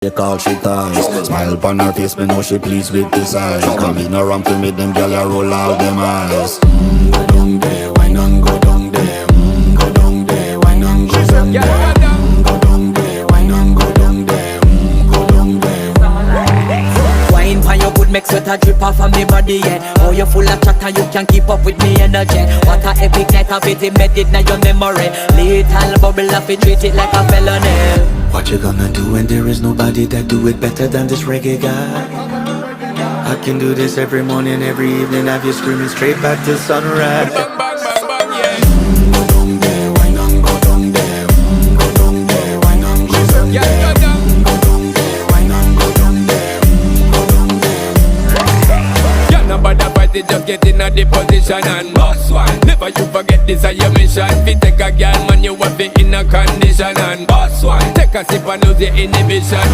They call she ties. Smile upon her face, me know she pleased with this eyes. Come in around to me, them gyal a roll out them eyes. Go down there, why not go down there? Go down there, why not go down there? Go down there, why not go down there? Go down there. Wine pan your good, make sweat a drip off of me body, yeah. Oh, you full of chatter, you can keep up with me energy. What a epic night of it, embedded in your memory. Little bubble up, it treat it like a felony. What you gonna do when there is nobody that do it better than this reggae guy? I can do this every morning, every evening, have you screaming straight back to sunrise. Bang, bang, bang, bang, yeah. Go down there, why not go down there? Go down there, why not go down there? Yeah, go down. Go down there, why not go down there? Go down there. Yeah, nobody fight it, just get in a the position and boss one. Never you forget this is your mission. Fi take a girl, man, you have it in a condition and boss one. Take a sip and lose your inhibition.